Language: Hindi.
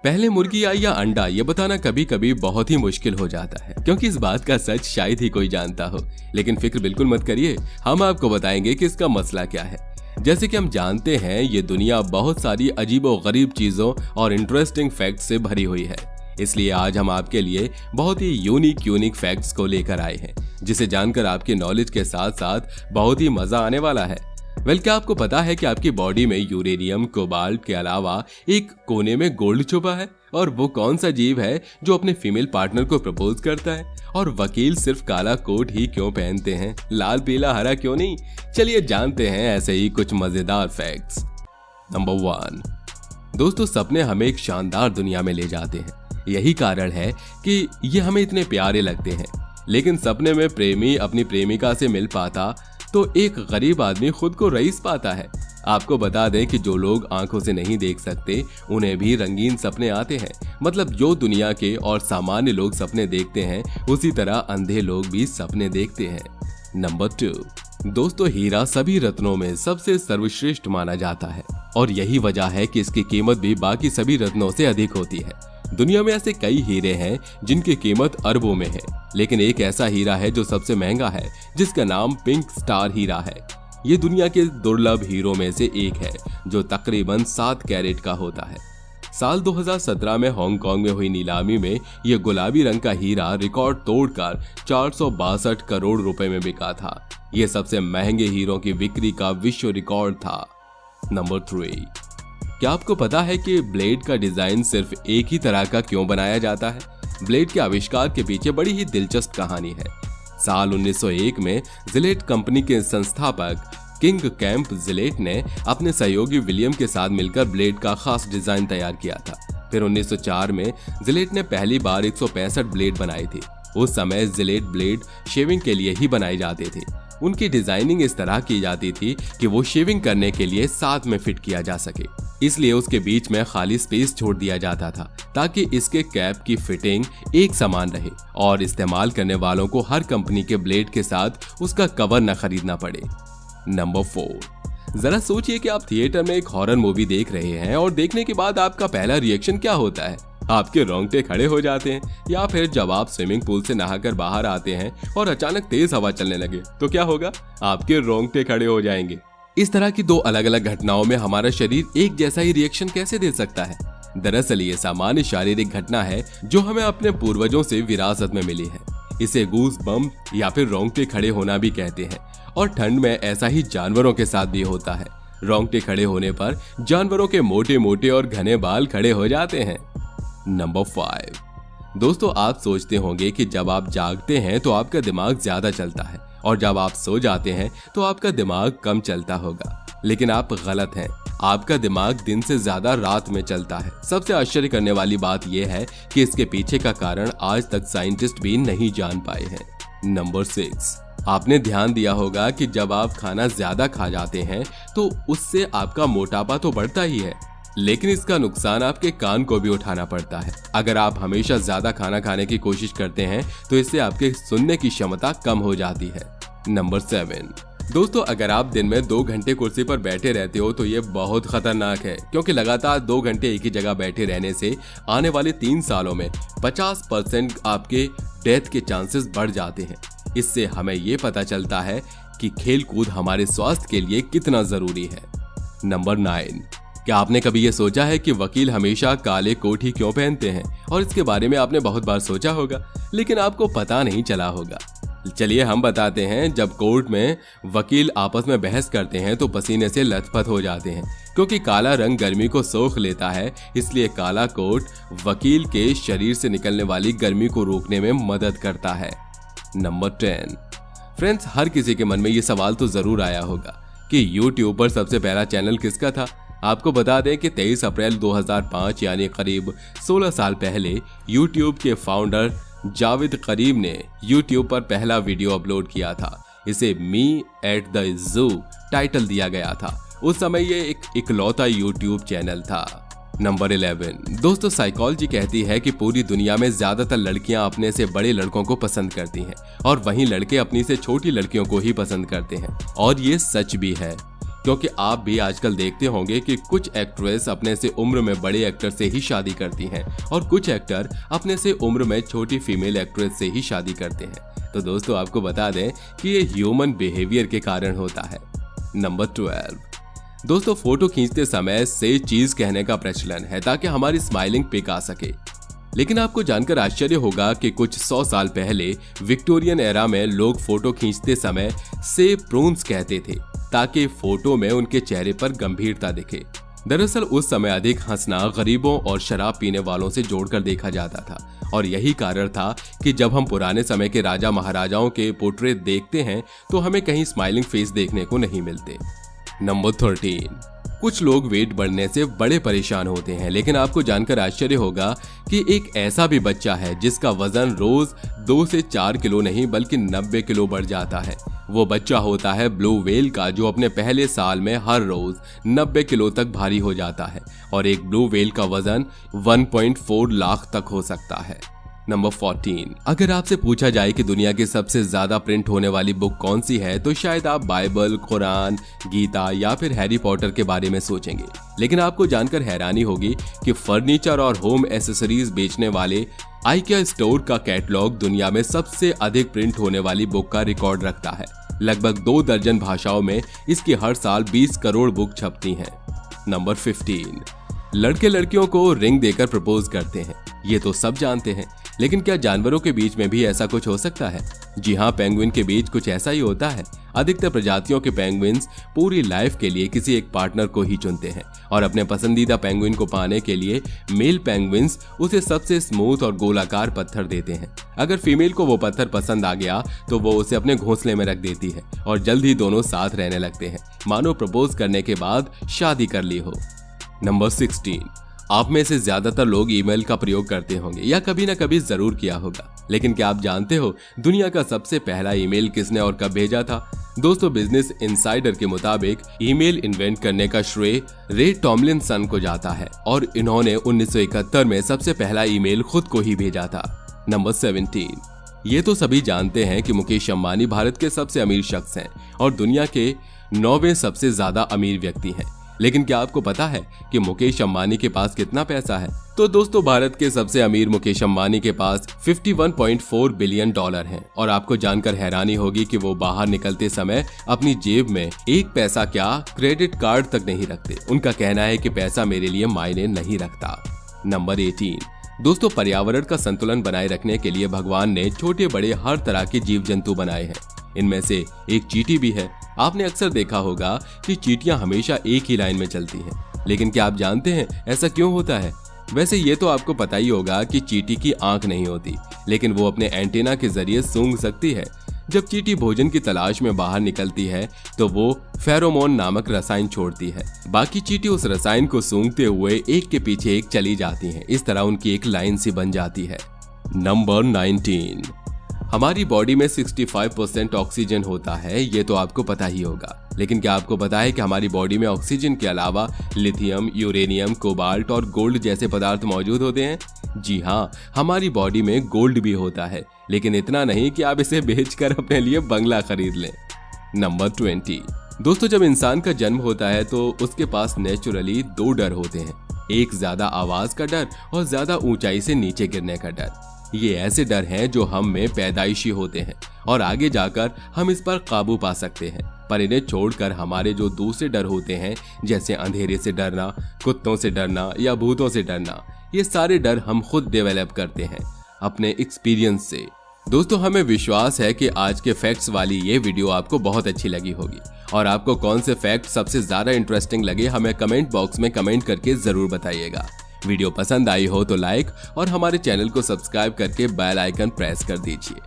पहले मुर्गी आई या अंडा, ये बताना कभी कभी बहुत ही मुश्किल हो जाता है, क्योंकि इस बात का सच शायद ही कोई जानता हो। लेकिन फिक्र बिल्कुल मत करिए, हम आपको बताएंगे कि इसका मसला क्या है। जैसे कि हम जानते हैं, ये दुनिया बहुत सारी अजीबोगरीब चीजों और इंटरेस्टिंग फैक्ट से भरी हुई है। इसलिए आज हम आपके लिए बहुत ही यूनिक फैक्ट्स को लेकर आए हैं, जिसे जानकर आपके नॉलेज के साथ साथ बहुत ही मजा आने वाला है। क्या आपको पता है कि आपकी बॉडी में यूरेनियम, कोबाल्ट के अलावा एक कोने में गोल्ड छुपा है? और वो कौन सा जीव है जो अपने फीमेल पार्टनर को प्रपोज करता है? और वकील सिर्फ काला कोट ही क्यों पहनते हैं, लाल पीला हरा क्यों नहीं? चलिए जानते हैं ऐसे ही कुछ मजेदार फैक्ट्स। नंबर 1, दोस्तों, सपने हमें एक शानदार दुनिया में ले जाते हैं। यही कारण है कि ये हमें इतने प्यारे लगते हैं। लेकिन सपने में प्रेमी अपनी प्रेमिका से मिल पाता तो एक गरीब आदमी खुद को रईस पाता है। आपको बता दें कि जो लोग आंखों से नहीं देख सकते, उन्हें भी रंगीन सपने आते हैं। मतलब जो दुनिया के और सामान्य लोग सपने देखते हैं, उसी तरह अंधे लोग भी सपने देखते हैं। नंबर 2, दोस्तों, हीरा सभी रत्नों में सबसे सर्वश्रेष्ठ माना जाता है और यही वजह है कि इसकी कीमत भी बाकी सभी रत्नों से अधिक होती है। दुनिया में ऐसे कई हीरे हैं जिनकी कीमत अरबों में है, लेकिन एक ऐसा हीरा है जो सबसे महंगा है, जिसका नाम पिंक स्टार हीरा है। ये दुनिया के दुर्लभ हीरों में से एक है, जो तकरीबन 7 कैरेट का होता है। साल 2017 में हांगकांग में हुई नीलामी में ये गुलाबी रंग का हीरा रिकॉर्ड तोड़कर 462 करोड़ रुपए में बिका था। ये सबसे महंगे हीरों की बिक्री का विश्व रिकॉर्ड था। नंबर 3, क्या आपको पता है कि ब्लेड का डिजाइन सिर्फ एक ही तरह का क्यों बनाया जाता है? ब्लेड के आविष्कार के पीछे बड़ी ही दिलचस्प कहानी है। साल 1901 में जिलेट कंपनी के संस्थापक किंग कैंप जिलेट ने अपने सहयोगी विलियम के साथ मिलकर ब्लेड का खास डिजाइन तैयार किया था। फिर 1904 में जिलेट ने पहली बार 165 ब्लेड बनाई थी। उस समय जिलेट ब्लेड शेविंग के लिए ही बनाए जाते थे। उनकी डिजाइनिंग इस तरह की जाती थी कि वो शेविंग करने के लिए साथ में फिट किया जा सके, इसलिए उसके बीच में खाली स्पेस छोड़ दिया जाता था ताकि इसके कैप की फिटिंग एक समान रहे और इस्तेमाल करने वालों को हर कंपनी के ब्लेड के साथ उसका कवर न खरीदना पड़े। नंबर 4, जरा सोचिए कि आप थिएटर में एक हॉरर मूवी देख रहे हैं और देखने के बाद आपका पहला रिएक्शन क्या होता है? आपके रोंगटे खड़े हो जाते हैं, या फिर जब आप स्विमिंग पूल से नहाकर बाहर आते हैं और अचानक तेज हवा चलने लगे तो क्या होगा? आपके रोंगटे खड़े हो जाएंगे। इस तरह की 2 अलग अलग घटनाओं में हमारा शरीर एक जैसा ही रिएक्शन कैसे दे सकता है? दरअसल ये सामान्य शारीरिक घटना है जो हमें अपने पूर्वजों से विरासत में मिली है। इसे गूस बम्प या फिर रोंगटे खड़े होना भी कहते हैं और ठंड में ऐसा ही जानवरों के साथ भी होता है। रोंगटे खड़े होने पर जानवरों के मोटे मोटे और घने बाल खड़े हो जाते हैं। नंबर 5, दोस्तों, आप सोचते होंगे कि जब आप जागते हैं तो आपका दिमाग ज्यादा चलता है और जब आप सो जाते हैं तो आपका दिमाग कम चलता होगा। लेकिन आप गलत हैं। आपका दिमाग दिन से ज्यादा रात में चलता है। सबसे आश्चर्य करने वाली बात यह है कि इसके पीछे का कारण आज तक साइंटिस्ट भी नहीं जान पाए हैं। नंबर 6, आपने ध्यान दिया होगा कि जब आप खाना ज्यादा खा जाते हैं तो उससे आपका मोटापा तो बढ़ता ही है, लेकिन इसका नुकसान आपके कान को भी उठाना पड़ता है। अगर आप हमेशा ज्यादा खाना खाने की कोशिश करते हैं तो इससे आपके सुनने की क्षमता कम हो जाती है। नंबर 7, दोस्तों, अगर आप दिन में 2 घंटे कुर्सी पर बैठे रहते हो तो ये बहुत खतरनाक है, क्योंकि लगातार 2 घंटे एक ही जगह बैठे रहने से आने वाले 3 सालों में 50% आपके डेथ के चांसेस बढ़ जाते हैं। इससे हमें ये पता चलता है कि खेल कूद हमारे स्वास्थ्य के लिए कितना जरूरी है। नंबर 9, क्या आपने कभी ये सोचा है कि वकील हमेशा काले कोट ही क्यों पहनते हैं? और इसके बारे में आपने बहुत बार सोचा होगा, लेकिन आपको पता नहीं चला होगा। चलिए हम बताते हैं। जब कोर्ट में वकील आपस में बहस करते हैं तो पसीने से लथपथ हो जाते हैं, क्योंकि काला रंग गर्मी को सोख लेता है। इसलिए काला कोट वकील के शरीर से निकलने वाली गर्मी को रोकने में मदद करता है। नंबर 10, फ्रेंड्स, हर किसी के मन में ये सवाल तो जरूर आया होगा कि YouTube पर सबसे पहला चैनल किसका था? आपको बता दें कि 23 अप्रैल 2005 यानी करीब 16 साल पहले YouTube के फाउंडर जावेद करीम ने YouTube पर पहला वीडियो अपलोड किया था। इसे me at the zoo title दिया गया था। उस समय ये एक इकलौता YouTube चैनल था। नंबर 11, दोस्तों, साइकोलॉजी कहती है कि पूरी दुनिया में ज्यादातर लड़कियां अपने से बड़े लड़कों को पसंद करती हैं और वहीं लड़के अपनी से छोटी लड़कियों को ही पसंद करते हैं। और ये सच भी है, क्योंकि आप भी आजकल देखते होंगे कि कुछ एक्ट्रेस अपने से उम्र में बड़े एक्टर से ही शादी करती हैं और कुछ एक्टर अपने से उम्र में छोटी फीमेल एक्ट्रेस से ही शादी करते हैं। तो दोस्तों आपको बता दें कि ये ह्यूमन बिहेवियर के कारण होता है। नंबर 12, दोस्तों फोटो खींचते समय से चीज कहने का प्रचलन है ताकि हमारी स्माइलिंग पिक आ सके। लेकिन आपको जानकर आश्चर्य होगा कि कुछ 100 साल पहले विक्टोरियन एरा में लोग फोटो खींचते समय से प्रून्स कहते थे ताकि फोटो में उनके चेहरे पर गंभीरता दिखे। दरअसल उस समय अधिक हंसना गरीबों और शराब पीने वालों से जोड़कर देखा जाता था और यही कारण था कि जब हम पुराने समय के राजा महाराजाओं के पोर्ट्रेट देखते हैं तो हमें कहीं स्माइलिंग फेस देखने को नहीं मिलते। नंबर 13, कुछ लोग वेट बढ़ने से बड़े परेशान होते हैं, लेकिन आपको जानकर आश्चर्य होगा कि एक ऐसा भी बच्चा है जिसका वजन रोज 2 से 4 किलो नहीं बल्कि 90 किलो बढ़ जाता है। वो बच्चा होता है ब्लू व्हेल का, जो अपने पहले साल में हर रोज 90 किलो तक भारी हो जाता है और एक ब्लू व्हेल का वजन 1.4 लाख तक हो सकता है। नंबर 14, अगर आपसे पूछा जाए कि दुनिया की सबसे ज्यादा प्रिंट होने वाली बुक कौन सी है तो शायद आप बाइबल, कुरान, गीता या फिर हैरी पॉटर के बारे में सोचेंगे। लेकिन आपको जानकर हैरानी होगी कि फर्नीचर और होम एसेसरीज बेचने वाले आइकिया स्टोर का कैटलॉग दुनिया में सबसे अधिक प्रिंट होने वाली बुक का रिकॉर्ड रखता है। लगभग 2 दर्जन भाषाओं में इसकी हर साल 20 करोड़ बुक छपती हैं। नंबर 15, लड़के लड़कियों को रिंग देकर प्रपोज करते हैं। ये तो सब जानते हैं, लेकिन क्या जानवरों के बीच में भी ऐसा कुछ हो सकता है? जी हाँ, पेंगुइन के बीच कुछ ऐसा ही होता है। अधिकतर प्रजातियों के पेंगुइन्स पूरी लाइफ के लिए किसी एक पार्टनर को ही चुनते हैं और अपने पसंदीदा पेंगुइन को पाने के लिए मेल पेंगुइन्स उसे सबसे स्मूथ और गोलाकार पत्थर देते हैं। अगर फीमेल को वो पत्थर पसंद आ गया तो वो उसे अपने घोंसले में रख देती है और जल्द ही दोनों साथ रहने लगते हैं, मानो प्रपोज करने के बाद शादी कर ली हो। नंबर 16, आप में से ज्यादातर लोग ईमेल का प्रयोग करते होंगे या कभी ना कभी जरूर किया होगा, लेकिन क्या आप जानते हो दुनिया का सबसे पहला ईमेल किसने और कब भेजा था? दोस्तों बिजनेस इनसाइडर के मुताबिक ईमेल इन्वेंट करने का श्रेय रे टॉमलिनसन को जाता है और इन्होंने 1971 में सबसे पहला ईमेल खुद को ही भेजा था। नंबर 17, ये तो सभी जानते हैं कि मुकेश अंबानी भारत के सबसे अमीर शख्स हैं और दुनिया के 9वें सबसे ज्यादा अमीर व्यक्ति हैं। लेकिन क्या आपको पता है कि मुकेश अंबानी के पास कितना पैसा है? तो दोस्तों भारत के सबसे अमीर मुकेश अंबानी के पास 51.4 बिलियन डॉलर हैं और आपको जानकर हैरानी होगी कि वो बाहर निकलते समय अपनी जेब में एक पैसा क्या क्रेडिट कार्ड तक नहीं रखते। उनका कहना है कि पैसा मेरे लिए मायने नहीं रखता। नंबर 18, दोस्तों पर्यावरण का संतुलन बनाए रखने के लिए भगवान ने छोटे बड़े हर तरह के जीव जंतु बनाए हैं। इनमें से एक चींटी भी है। आपने अक्सर देखा होगा कि चींटियां हमेशा एक ही लाइन में चलती हैं, लेकिन क्या आप जानते हैं ऐसा क्यों होता है? वैसे ये तो आपको पता ही होगा कि चींटी की आंख नहीं होती, लेकिन वो अपने एंटेना के जरिए सूंघ सकती है। जब चींटी भोजन की तलाश में बाहर निकलती है तो वो फेरोमोन नामक रसायन छोड़ती है। बाकी चींटी उस रसायन को सूंघते हुए एक के पीछे एक चली जाती हैं। इस तरह उनकी एक लाइन सी बन जाती है। नंबर 19, हमारी बॉडी में 65% ऑक्सीजन होता है, ये तो आपको पता ही होगा। लेकिन क्या आपको पता है कि हमारी बॉडी में ऑक्सीजन के अलावा लिथियम, यूरेनियम, कोबाल्ट और गोल्ड जैसे पदार्थ मौजूद होते हैं? जी हाँ, हमारी बॉडी में गोल्ड भी होता है, लेकिन इतना नहीं कि आप इसे बेचकर अपने लिए बंगला खरीद लें। नंबर 20, दोस्तों जब इंसान का जन्म होता है तो उसके पास नेचुरली 2 डर होते हैं, एक ज्यादा आवाज का डर और ज्यादा ऊंचाई से नीचे गिरने का डर। ये ऐसे डर हैं जो हम में पैदाइशी होते हैं और आगे जाकर हम इस पर काबू पा सकते हैं, पर इन्हें छोड़कर हमारे जो दूसरे डर होते हैं जैसे अंधेरे से डरना, कुत्तों से डरना या भूतों से डरना, ये सारे डर हम खुद डेवलप करते हैं अपने एक्सपीरियंस से। दोस्तों हमें विश्वास है कि आज के फैक्ट्स वाली ये वीडियो आपको बहुत अच्छी लगी होगी और आपको कौन से फैक्ट सबसे ज्यादा इंटरेस्टिंग लगे हमें कमेंट बॉक्स में कमेंट करके जरूर बताइएगा। वीडियो पसंद आई हो तो लाइक और हमारे चैनल को सब्सक्राइब करके बेल आइकन प्रेस कर दीजिए।